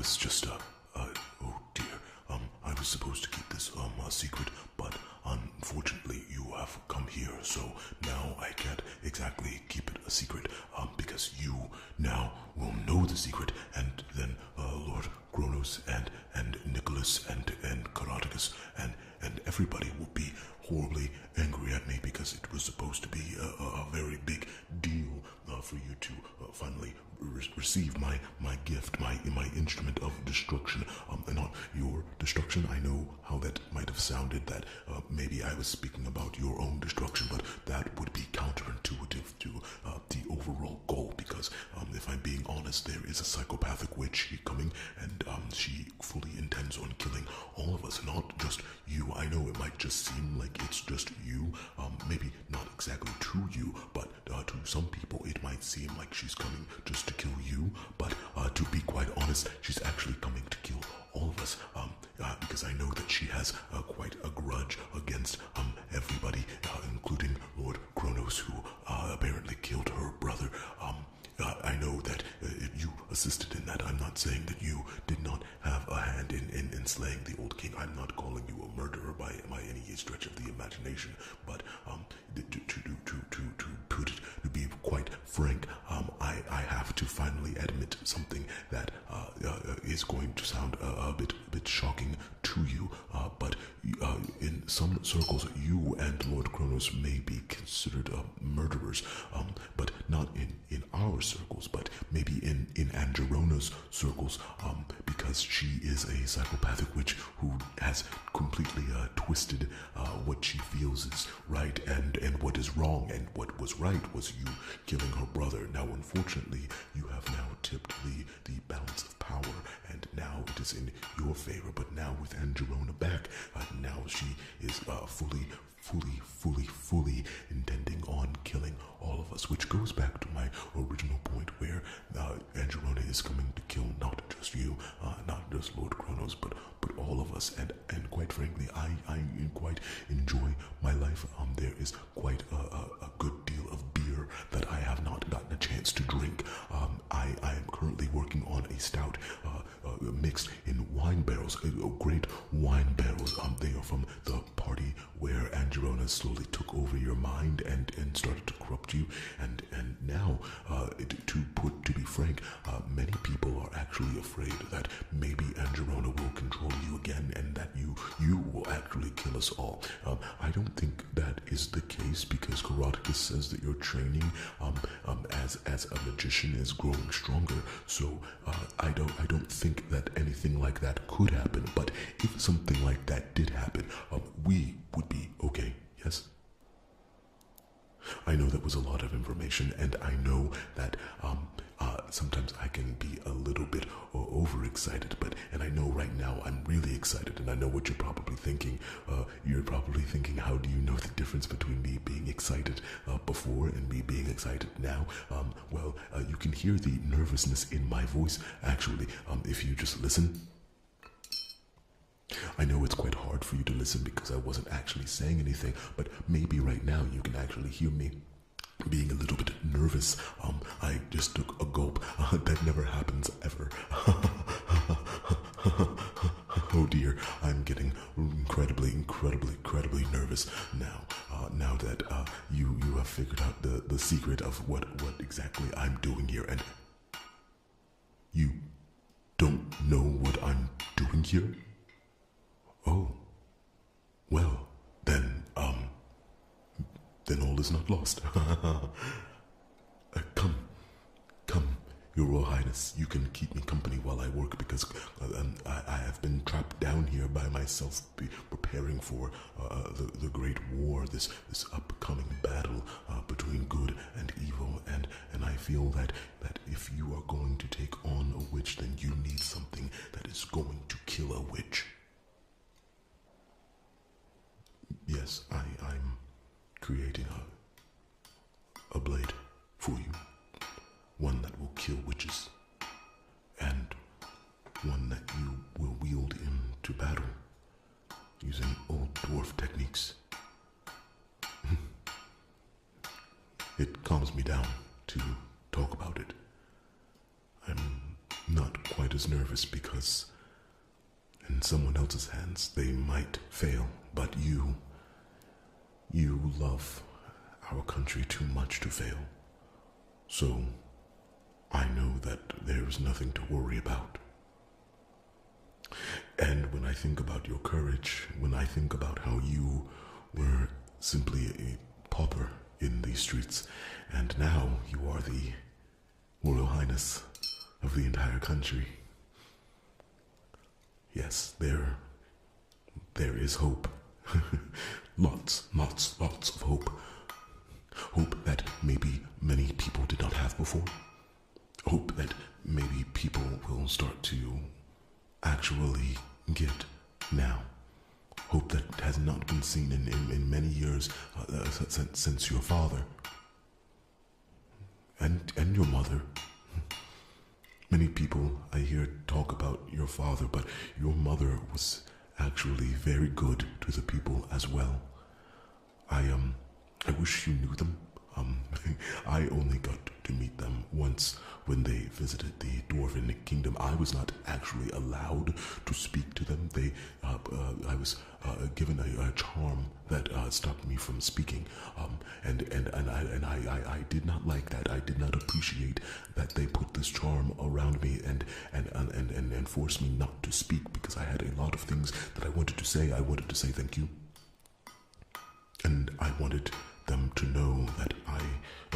was just, oh dear, I was supposed to keep this, a secret, but unfortunately you have come here, so now I can't exactly keep it a secret, because you now will know the secret, and then, Lord Kronos and Nicholas and Chronicles and everybody will be horribly angry at me because it was supposed to be a very big deal for you to finally receive my gift, my instrument of destruction, and not your destruction. I know how that might have sounded, that maybe I was speaking about your own destruction, but that would be counterintuitive to the overall goal, because if I'm being honest, there is a psychopathic witch coming, and she fully intends on killing all of us, not just you. I know it might just seem like it's just you, maybe not exactly to you, but to some people it might seem like she's coming just to kill you, but to be quite honest, she's actually coming to kill all of us, because I know that she has quite a grudge against everybody, including Lord Kronos, who apparently killed her brother. I know that you assisted in that. I'm not saying that you did not have a hand in slaying the old king. I'm not calling you a murderer by any stretch of the imagination. But to be quite frank, I have to finally admit something that is going to sound a bit shocking to you. But in some circles, you and Lord Kronos may be considered murderers, but not in our circles, but maybe in Angerona's circles, because she is a psychopathic witch who has completely twisted what she feels is right and what is wrong, and what was right was you killing her brother. Now, unfortunately, you have now tipped the balance of power, and now it is in your favor. But now with Angerona back, now she is fully intending on killing all of us, which goes back to my original point where Angelona is coming to kill not just you, not just Lord Kronos, but all of us, and quite frankly, I quite enjoy my life. There is quite a good deal of beer that I have not gotten a chance to drink. I am currently working on a stout mixed in wine barrels, great wine barrels. They are from the party where Angerona slowly took over your mind and started to corrupt you, and now, to be frank, many people are actually afraid that maybe Angerona will control you again, and that you will actually kill us all. I don't think that is the case, because Chronicles says that your training as a magician is growing stronger. So I don't think that anything like that could happen. But if something like that did happen, we would be okay. Yes. I know that was a lot of information, and I know that sometimes I can be a little bit overexcited, and I know right now I'm really excited, and I know what you're probably thinking. You're probably thinking, how do you know the difference between me being excited before and me being excited now? Well, you can hear the nervousness in my voice, actually, if you just listen. I know it's quite hard for you to listen because I wasn't actually saying anything, but maybe right now you can actually hear me being a little bit nervous. I just took a gulp. That never happens ever. Oh dear, I'm getting incredibly nervous now. Now that you have figured out the secret of what exactly I'm doing here, and you don't know what I'm doing here? Oh, well, then all is not lost. Come, Your Royal Highness, you can keep me company while I work, because I have been trapped down here by myself, preparing for the Great War, this upcoming battle between good and evil, and I feel that if you are going to take on a witch, then you need something that is going to kill a witch. Yes, I'm creating a blade for you. One that will kill witches, and one that you will wield into battle using old dwarf techniques. It calms me down to talk about it. I'm not quite quite as nervous because in someone else's hands they might fail, but you love our country too much to fail. So I know that there is nothing to worry about. And when I think about your courage, when I think about how you were simply a pauper in these streets, and now you are the Royal Highness of the entire country, yes, there is hope. lots of hope. Hope that maybe many people did not have before. Hope that maybe people will start to actually get now. Hope that has not been seen in many years since your father and your mother. Many people I hear talk about your father, but your mother was actually very good to the people as well. I wish you knew them. I only got to meet them once when they visited the Dwarven Kingdom. I was not actually allowed to speak to them. I was given a charm that stopped me from speaking, and I did not like that. I did not appreciate that they put this charm around me and forced me not to speak because I had a lot of things that I wanted to say. I wanted to say thank you, and I wanted them to know that I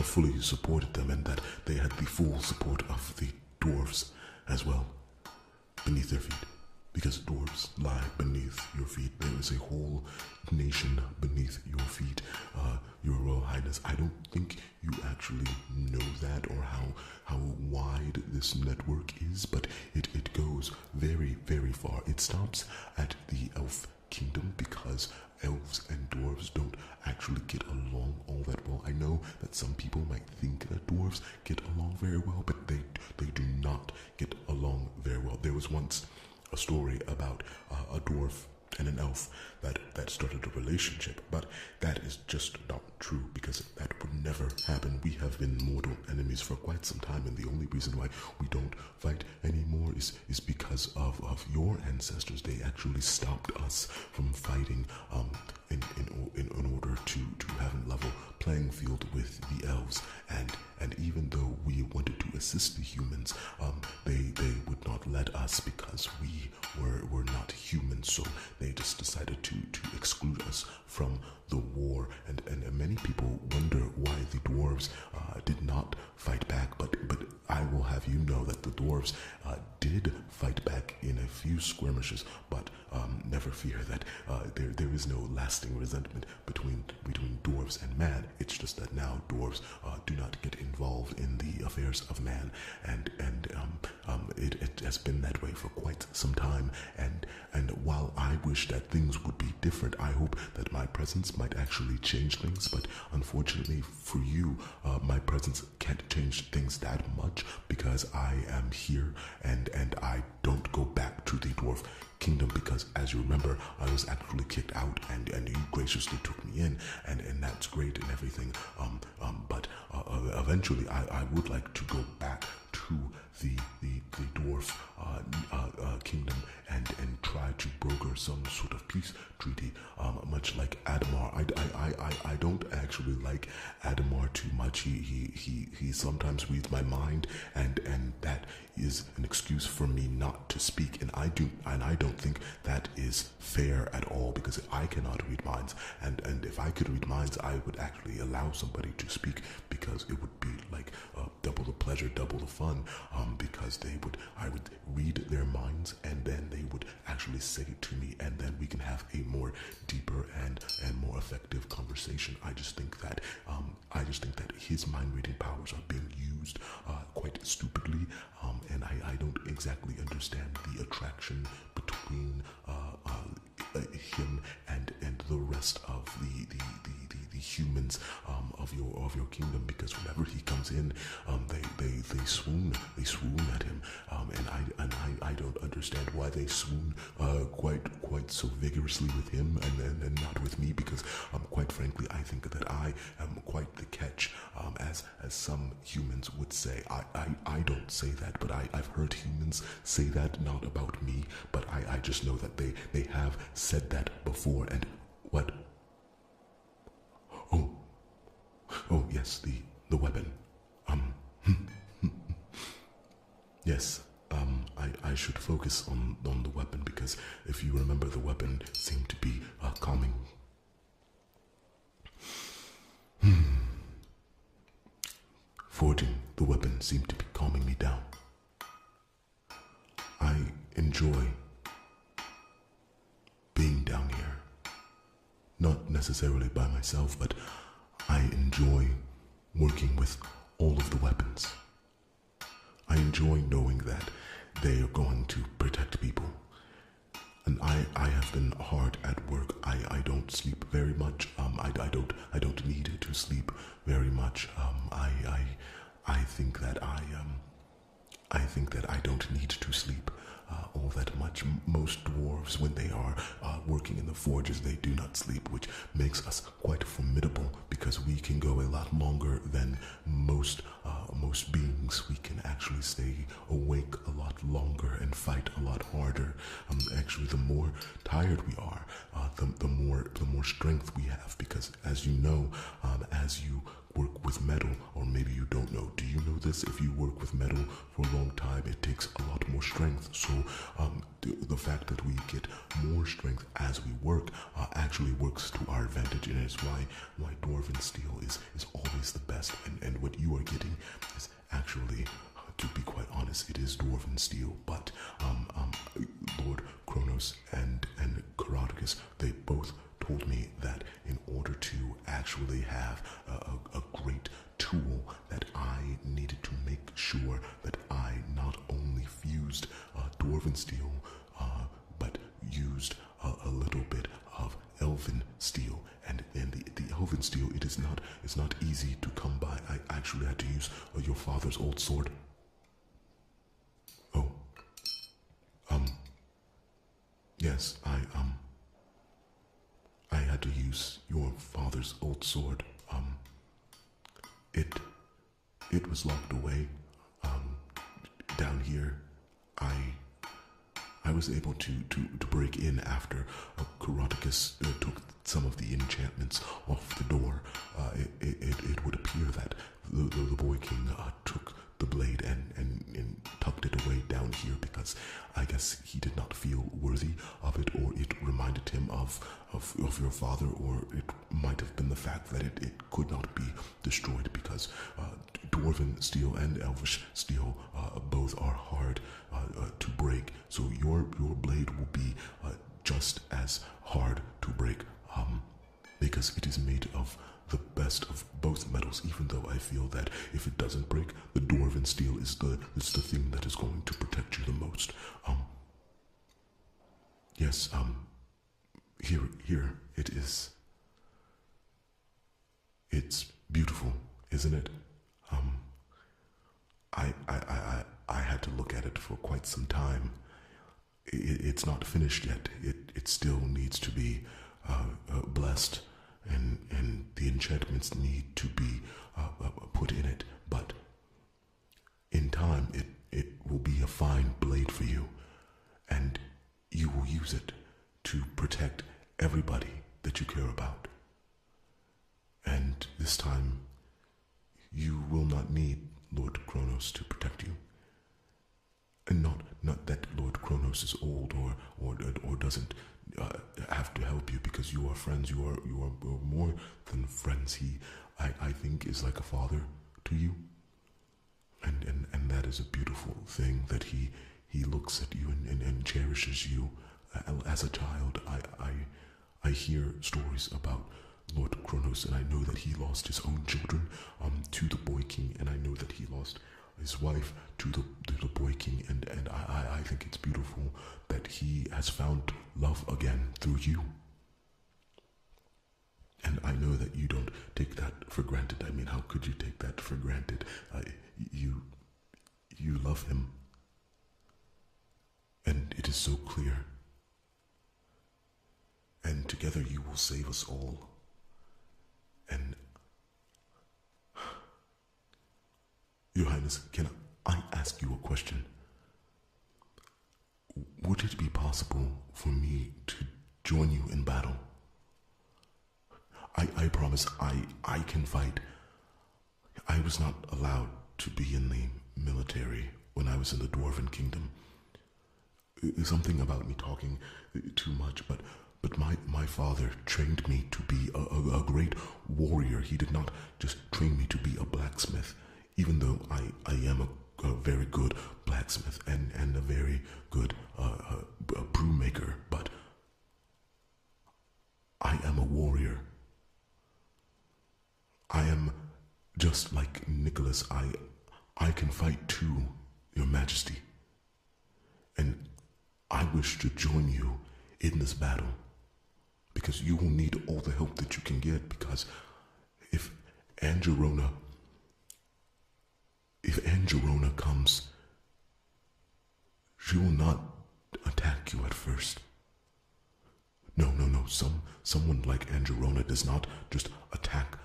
fully supported them and that they had the full support of the dwarves as well beneath their feet, because dwarves lie beneath your feet. There is a whole nation beneath your feet, your Royal Highness. I don't think you actually know that or how wide this network is, but it goes very, very far. It stops at the elf kingdom because elves and dwarves don't actually get along all that well. I know that some people might think that dwarves get along very well, but they do not get along very well. There was once a story about a dwarf and an elf that started a relationship, but that is just not true because that would never happen. We have been mortal enemies for quite some time, and the only reason why we don't fight anymore is because of your ancestors. They actually stopped us from fighting in order to have a level playing field with the elves, and even though we wanted to assist the humans, they would not let us because we were not humans. So they just decided to exclude us from the war, and many people wonder why the dwarves did not fight back, but I will have you know that the dwarves did fight back in a few skirmishes, but never fear that there is no lasting resentment between dwarves and man. It's just that now dwarves do not get involved in the affairs of man, and it has been that way for quite some time, and while I wish that things would be different, I hope that my presence might actually change things, but unfortunately for you, my presence can't change things that much because I am here and I don't go back to the dwarf kingdom because, as you remember, I was actually kicked out and you graciously took me in, and that's great and everything, but eventually I would like to go back to the dwarf kingdom and try to broker some sort of peace treaty, much like Adamar. I don't actually like Adamar too much. He sometimes reads my mind, and that is an excuse for me not to speak, and I don't think that is fair at all, because I cannot read minds, and if I could read minds, I would actually allow somebody to speak, because it would be like double the pleasure, double the fun, because I would read their minds, and then they would actually say it to me, and then we can have a more deeper and more effective conversation. I just think that his mind reading powers are being used quite stupidly, and I don't exactly understand the attraction between him and the rest of the humans of your kingdom, because whenever he comes in, they swoon at him, and I don't understand why they swoon quite so vigorously with him and not with me, because quite frankly I think that I am quite the catch, as some humans would say. I don't say that, but I've heard humans say that, not about me, but I just know that they have said that before. And what? Oh yes, the weapon. Yes, I should focus on the weapon, because if you remember, the weapon seemed to be calming. Forging the weapon seemed to be calming me down. I enjoy being down here. Not necessarily by myself, but I enjoy working with all of the weapons. I enjoy knowing that they are going to protect people. And I have been hard at work. I don't sleep very much. I don't need to sleep very much. I think that I don't need to sleep all that much. Most dwarves, when they are working in the forges, they do not sleep, which makes us quite formidable, because we can go a lot longer than most beings. We can actually stay awake a lot longer and fight a lot harder. Actually, the more tired we are, the more strength we have, because as you know, as you work with metal, or maybe you don't know. Do you know this? If you work with metal for a long time, it takes a lot more strength. So the fact that we get more strength as we work actually works to our advantage, and it's why dwarven steel is always the best. And what you are getting is actually, to be quite honest, it is dwarven steel. But Lord Chronos and Chronicles, they both told me that in order to actually have a great tool, that I needed to make sure that I not only fused dwarven steel, but used a little bit of elven steel. And the elven steel, it's not easy to come by. I actually had to use your father's old sword. Oh, yes, I had to use your father's old sword. It was locked away. Down here, I was able to break in after Chronicles took some of the enchantments off the door. It would appear that the boy king took the blade and tucked it away down here, because I guess he did not feel worthy of it, or it reminded him of your father, or it might have been the fact that it could not be destroyed, because dwarven steel and elvish steel both are hard to break. So your blade will be just as hard to break, because it is made of the best of both metals, even though I feel that if it doesn't break, the dwarven steel is the thing that is going to protect you the most. Yes, here it is. It's beautiful, isn't it? I had to look at it for quite some time. It's not finished yet. It still needs to be blessed, and the enchantments need to be put in it. But in time, it will be a fine blade for you, and you will use it to protect everybody that you care about. And this time, you will not need Lord Kronos to protect you. And not that Lord Kronos is old or doesn't have to help you, because you are friends. You are more than friends. He, I think, is like a father to you, and that is a beautiful thing, that he looks at you and cherishes you as a child. I hear stories about Lord Kronos, and I know that he lost his own children to the Boy King, and I know that he lost his wife to the Boy King, and I think it's beautiful that he has found love again through you. And I know that you don't take that for granted. I mean, how could you take that for granted? You, you love him. And it is so clear. And together you will save us all. And, Your Highness, can I ask you a question? Would it be possible for me to join you in battle? I promise I can fight. I was not allowed to be in the military when I was in the Dwarven Kingdom. There's something about me talking too much, but my father trained me to be a great warrior. He did not just train me to be a blacksmith, even though I am a very good blacksmith and a very good brew maker, but I am a warrior. I am just like Nicholas. I can fight too, Your Majesty. And I wish to join you in this battle, because you will need all the help that you can get, because if Angerona comes, she will not attack you at first. No. Someone like Angerona does not just attack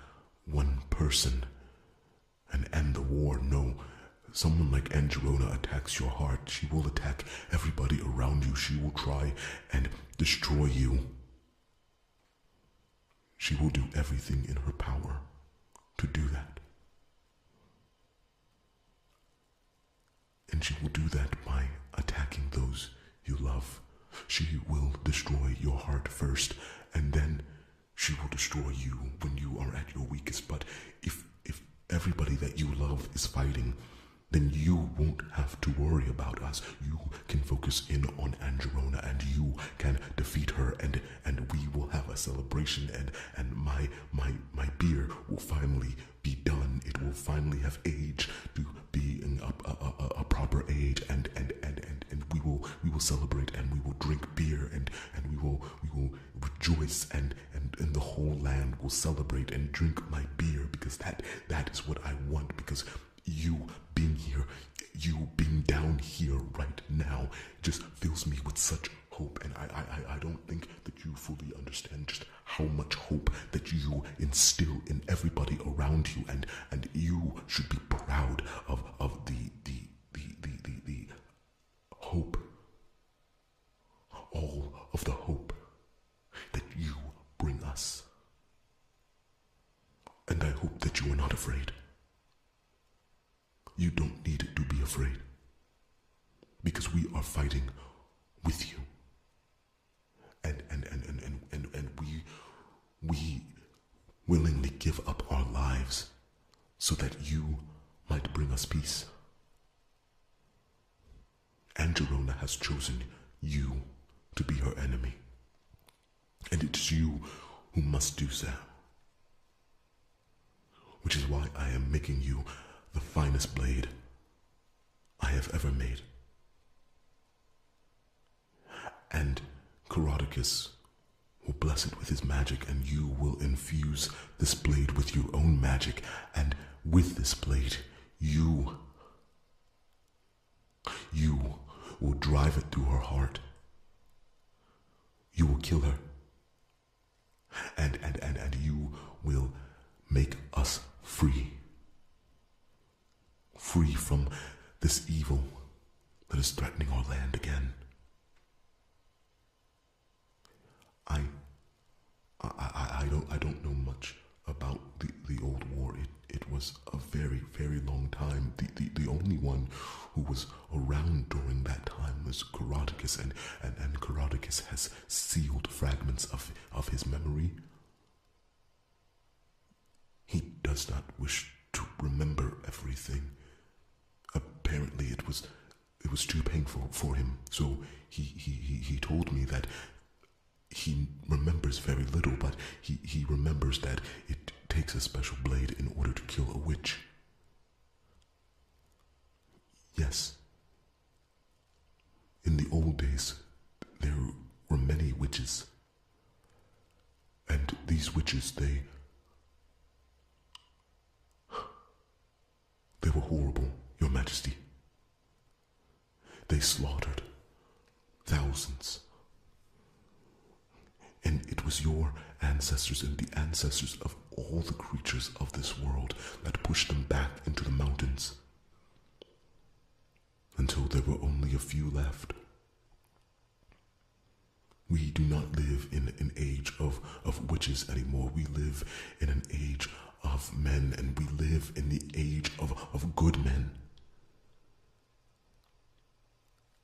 one person and end the war. No, someone like Angerona attacks your heart. She will attack everybody around you. She will try and destroy you. She will do everything in her power to do that. And she will do that by attacking those you love. She will destroy your heart first, and then she will destroy you when you are at your weakest. But if everybody that you love is fighting, then you won't have to worry about us. You can focus in on Angerona, and you can defeat her, and we will have a celebration, and my beer will finally be done. It will finally have aged to be in a proper age, and we will celebrate, and we will drink beer, and we will rejoice, and the whole land will celebrate and drink my beer, because that is what I want. Because you being here, you being down here right now, just fills me with such hope. And I don't think that you fully understand just how much hope that you instill in everybody around you, and you should be proud of the hope, all of the hope that you bring us. And I hope that you are not afraid. You don't need to be afraid, because we are fighting with you, and we willingly give up our lives so that you might bring us peace. Angerona has chosen you to be her enemy, and it's you who must do so, which is why I am making you the finest blade I have ever made. And Chronicles will bless it with his magic, and you will infuse this blade with your own magic, and with this blade, you will drive it through her heart. You will kill her, and you will make us free from this evil that is threatening our land again. I don't know much about the old war. It was a very, very long time. The only one who was around during that time was Chronicles, and Chronicles has sealed fragments of his memory. He does not wish to remember everything. Apparently it was too painful for him, so he told me that he remembers very little, but he remembers that it takes a special blade in order to kill a witch. Yes. In the old days, there were many witches, and these witches, they were horrible, Your Majesty. They slaughtered thousands. And it was your ancestors and the ancestors of all the creatures of this world that pushed them back into the mountains until there were only a few left. We do not live in an age of witches anymore. We live in an age of men, and we live in the age of good men.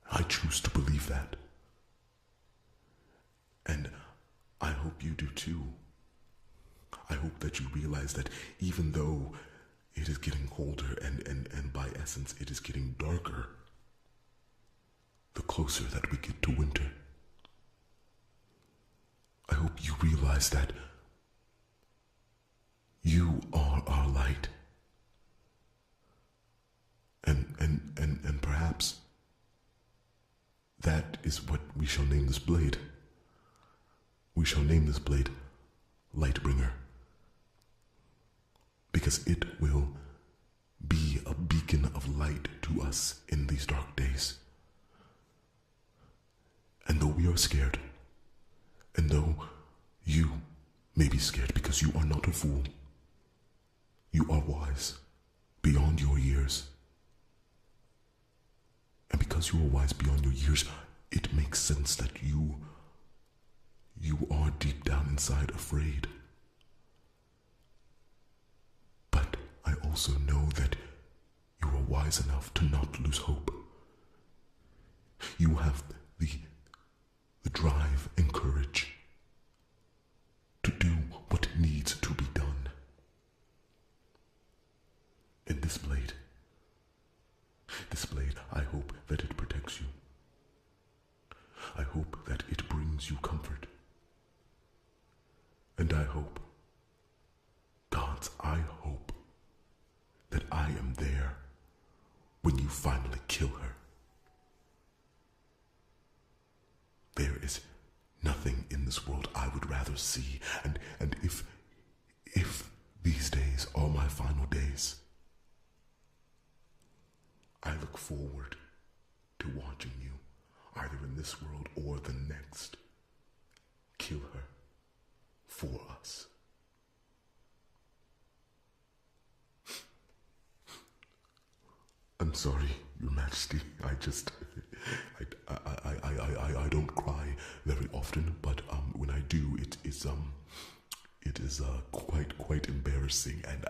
I choose to believe that. And I hope you do too. I hope that you realize that even though it is getting colder and by essence it is getting darker, the closer that we get to winter, I hope you realize that you are our light. And perhaps that is what we shall name this blade. We shall name this blade Lightbringer, because it will be a beacon of light to us in these dark days. And though we are scared, and though you may be scared because you are not a fool, you are wise beyond your years. And because you are wise beyond your years, it makes sense that you are deep down inside afraid. But I also know that you are wise enough to not lose hope. You have the drive and courage to do what needs to be done. And this blade, I hope that it protects you. I hope that it brings you comfort. And I hope, gods, I hope that I am there when you finally kill her. There is nothing in this world I would rather see, and if these days are my final days, I look forward to watching you, either in this world or the next, kill her for us. I'm sorry, Your Majesty. I don't cry very often, but when I do, it is quite embarrassing, and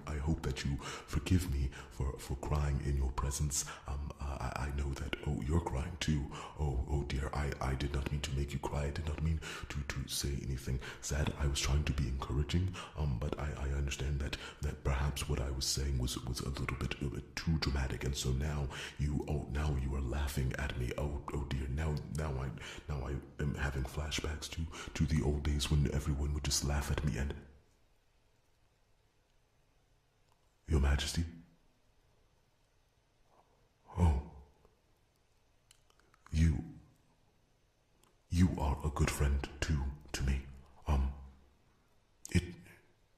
I hope that you forgive me for crying in your presence. I know that, you're crying too. Oh dear, I did not mean to make you cry. I did not mean to say anything sad. I was trying to be encouraging, but I understand that perhaps what I was saying was a little bit too dramatic, and so now you are laughing at me. Oh dear, now I am having flashbacks to the old days when everyone would just laugh at me. And Your Majesty? Oh, you are a good friend too to me.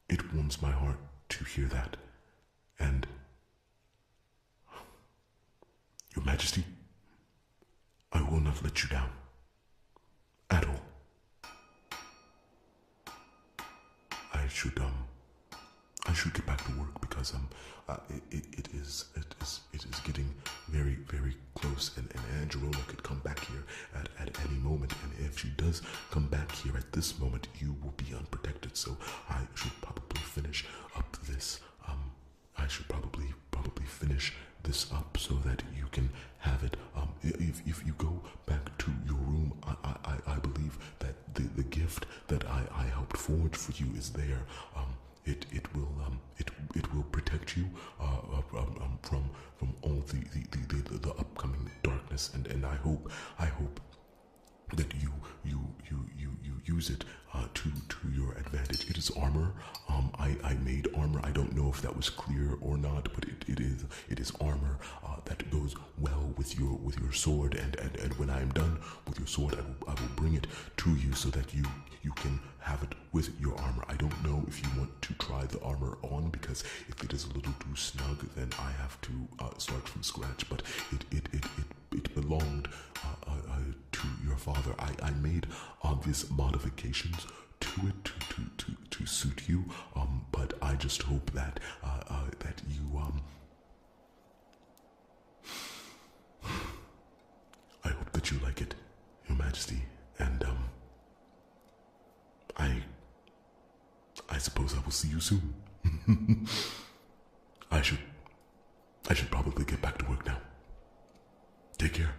It warms my heart to hear that. And Your Majesty, I will not let you down at all. I should get back to work because it is getting very, very close, and Angelina could come back here at any moment, and if she does come back here at this moment, you will be unprotected. So I should probably finish up this. I should probably finish this up so that you can have it. If you go back to your room, I believe that the gift that I helped forge for you is there. It will protect you from all the upcoming darkness, and I hope that you use use it to your advantage. It is armor. I made armor. I don't know if that was clear or not, but it is armor that goes well with your sword. And when I am done with your sword, I will bring it to you so that you can have it with your armor. I don't know if you want to try the armor on, because if it is a little too snug, then I have to start from scratch. But it belonged to your father. I made obvious modifications to it to suit you. But I just hope that that you I hope that you like it, Your Majesty. And I suppose I will see you soon. I should probably get back to work now. Take care.